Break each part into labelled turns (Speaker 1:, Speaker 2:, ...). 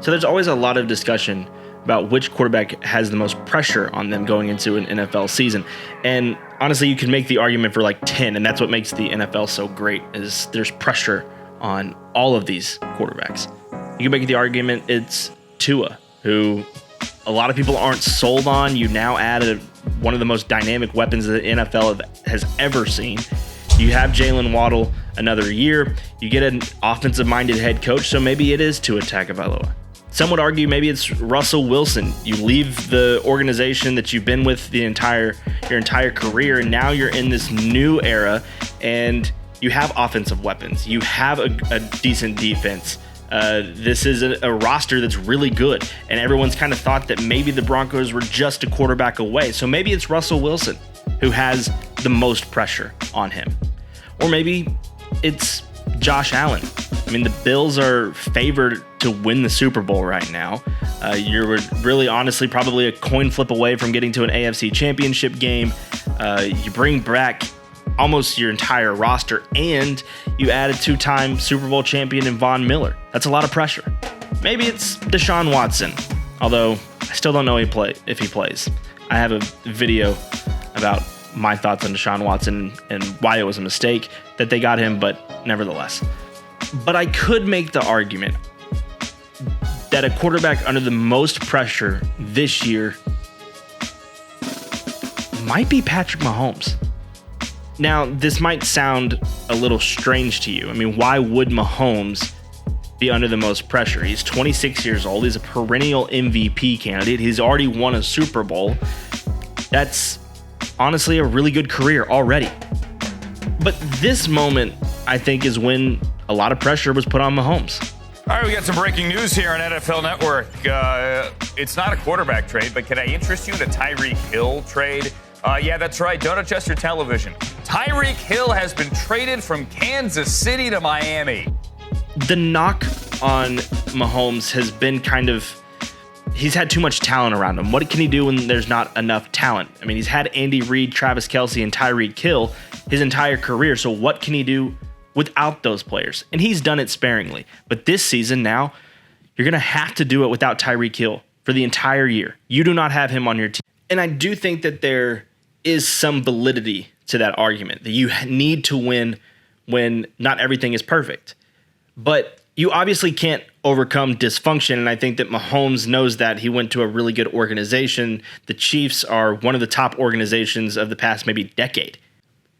Speaker 1: So there's always a lot of discussion about which quarterback has the most pressure on them going into an NFL season. And honestly, you can make the argument for like 10, and that's what makes the NFL so great, is there's pressure on all of these quarterbacks. You can make the argument it's Tua, who a lot of people aren't sold on. You now added one of the most dynamic weapons that the NFL has ever seen. You have Jalen Waddle another year. You get an offensive-minded head coach, so maybe it is Tua Tagovailoa. Some would argue maybe it's Russell Wilson. You leave the organization that you've been with your entire career, and now you're in this new era, and you have offensive weapons. You have a decent defense. This is a roster that's really good, and everyone's kind of thought that maybe the Broncos were just a quarterback away. So maybe it's Russell Wilson who has the most pressure on him. Or maybe it's Josh Allen. I mean, the Bills are favored to win the Super Bowl right now. You're really, honestly, probably a coin flip away from getting to an AFC Championship game. You bring back almost your entire roster, and you add a two-time Super Bowl champion in Von Miller. That's a lot of pressure. Maybe it's Deshaun Watson, although I still don't know if he plays. I have a video about my thoughts on Deshaun Watson and why it was a mistake that they got him, but nevertheless. But I could make the argument that a quarterback under the most pressure this year might be Patrick Mahomes. Now, this might sound a little strange to you. I mean, why would Mahomes be under the most pressure? He's 26 years old. He's a perennial MVP candidate. He's already won a Super Bowl. That's honestly a really good career already. But this moment, I think, is when a lot of pressure was put on Mahomes.
Speaker 2: All right, we got some breaking news here on NFL Network. It's not a quarterback trade, but can I interest you in a Tyreek Hill trade? Yeah, that's right. Don't adjust your television. Tyreek Hill has been traded from Kansas City to Miami.
Speaker 1: The knock on Mahomes has been he's had too much talent around him. What can he do when there's not enough talent? I mean, he's had Andy Reid, Travis Kelce, and Tyreek Hill his entire career. So what can he do without those players? And he's done it sparingly. But this season now, you're going to have to do it without Tyreek Hill for the entire year. You do not have him on your team. And I do think that there is some validity to that argument, that you need to win when not everything is perfect. But you obviously can't overcome dysfunction, and I think that Mahomes knows that. He went to a really good organization. The Chiefs are one of the top organizations of the past maybe decade.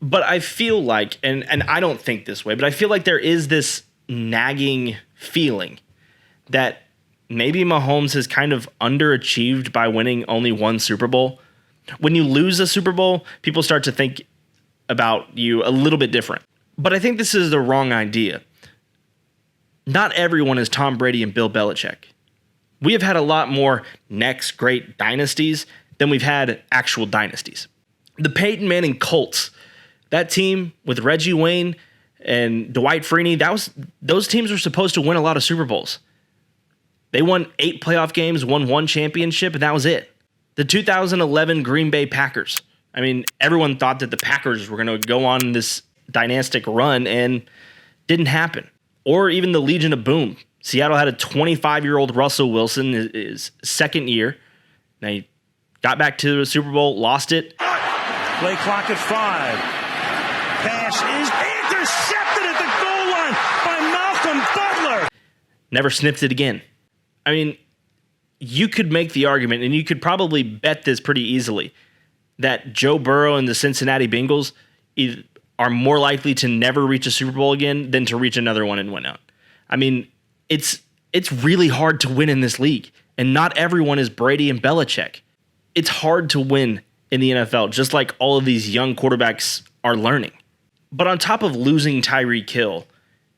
Speaker 1: But I feel like, and I don't think this way, but I feel like there is this nagging feeling that maybe Mahomes has kind of underachieved by winning only one Super Bowl. When you lose a Super Bowl, people start to think about you a little bit different. But I think this is the wrong idea. Not everyone is Tom Brady and Bill Belichick. We have had a lot more next great dynasties than we've had actual dynasties. The Peyton Manning Colts, that team with Reggie Wayne and Dwight Freeney, those teams were supposed to win a lot of Super Bowls. They won 8 playoff games, won 1 championship, and that was it. The 2011 Green Bay Packers. I mean, everyone thought that the Packers were going to go on this dynastic run, and didn't happen. Or even the Legion of Boom. Seattle had a 25-year-old Russell Wilson, his second year. Now he got back to the Super Bowl, lost it.
Speaker 3: Play clock at 5. Pass is intercepted at the goal line by Malcolm Butler.
Speaker 1: Never sniffed it again. I mean, you could make the argument, and you could probably bet this pretty easily, that Joe Burrow and the Cincinnati Bengals are more likely to never reach a Super Bowl again than to reach another one and win out. I mean, it's really hard to win in this league, and not everyone is Brady and Belichick. It's hard to win in the NFL, just like all of these young quarterbacks are learning. But on top of losing Tyreek Hill,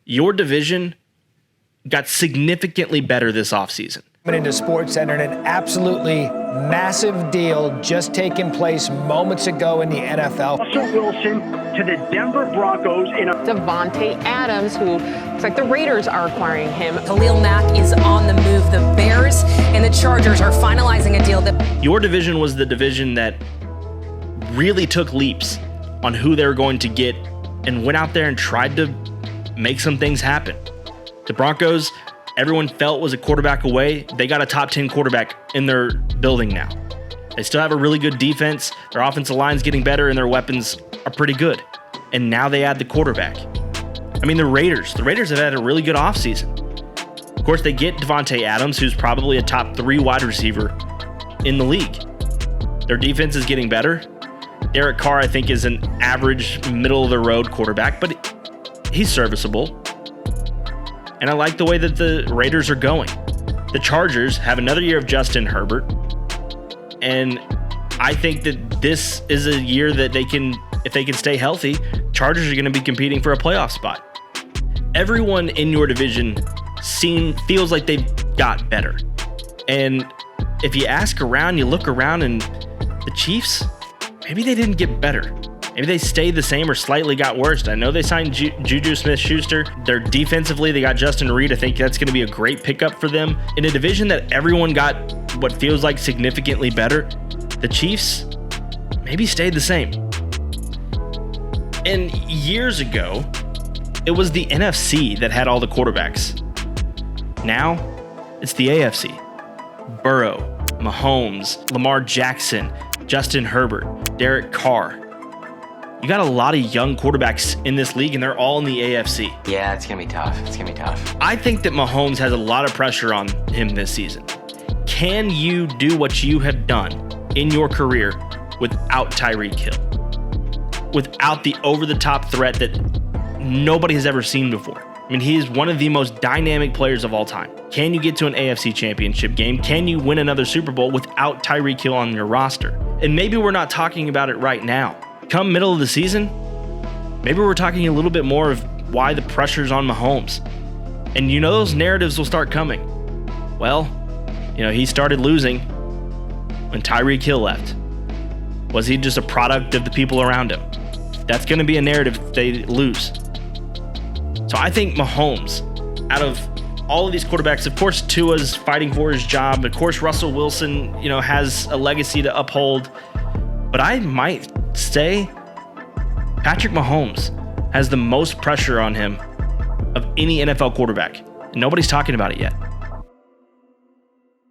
Speaker 1: your division got significantly better this offseason.
Speaker 4: Into SportsCenter, and an absolutely massive deal just taking place moments ago in the NFL.
Speaker 5: Russell Wilson to the Denver Broncos in a
Speaker 6: Devontae Adams, who looks like the Raiders are acquiring him.
Speaker 7: Khalil Mack is on the move. The Bears and the Chargers are finalizing a deal that...
Speaker 1: Your division was the division that really took leaps on who they were going to get and went out there and tried to make some things happen. The Broncos, everyone felt was a quarterback away, they got a top 10 quarterback in their building now. They still have a really good defense. Their offensive line's getting better, and their weapons are pretty good. And now they add the quarterback. I mean, the Raiders have had a really good offseason. Of course, they get Devontae Adams, who's probably a top 3 wide receiver in the league. Their defense is getting better. Derek Carr, I think, is an average, middle-of-the-road quarterback, but he's serviceable. And I like the way that the Raiders are going. The Chargers have another year of Justin Herbert. And I think that this is a year that if they can stay healthy, Chargers are going to be competing for a playoff spot. Everyone in your division feels like they've got better. And if you ask around, you look around, and the Chiefs, maybe they didn't get better. Maybe they stayed the same or slightly got worse. I know they signed Juju Smith-Schuster. They're defensively, they got Justin Reed. I think that's going to be a great pickup for them. In a division that everyone got what feels like significantly better, the Chiefs maybe stayed the same. And years ago, it was the NFC that had all the quarterbacks. Now, it's the AFC. Burrow, Mahomes, Lamar Jackson, Justin Herbert, Derek Carr. You got a lot of young quarterbacks in this league, and they're all in the AFC.
Speaker 8: Yeah, it's going to be tough.
Speaker 1: I think that Mahomes has a lot of pressure on him this season. Can you do what you have done in your career without Tyreek Hill? Without the over-the-top threat that nobody has ever seen before? I mean, he is one of the most dynamic players of all time. Can you get to an AFC championship game? Can you win another Super Bowl without Tyreek Hill on your roster? And maybe we're not talking about it right now. Come middle of the season, maybe we're talking a little bit more of why the pressure's on Mahomes. And those narratives will start coming. Well, he started losing when Tyreek Hill left. Was he just a product of the people around him? That's going to be a narrative if they lose. So I think Mahomes, out of all of these quarterbacks, of course, Tua's fighting for his job. Of course, Russell Wilson, has a legacy to uphold. But I might say Patrick Mahomes has the most pressure on him of any NFL quarterback. And nobody's talking about it yet.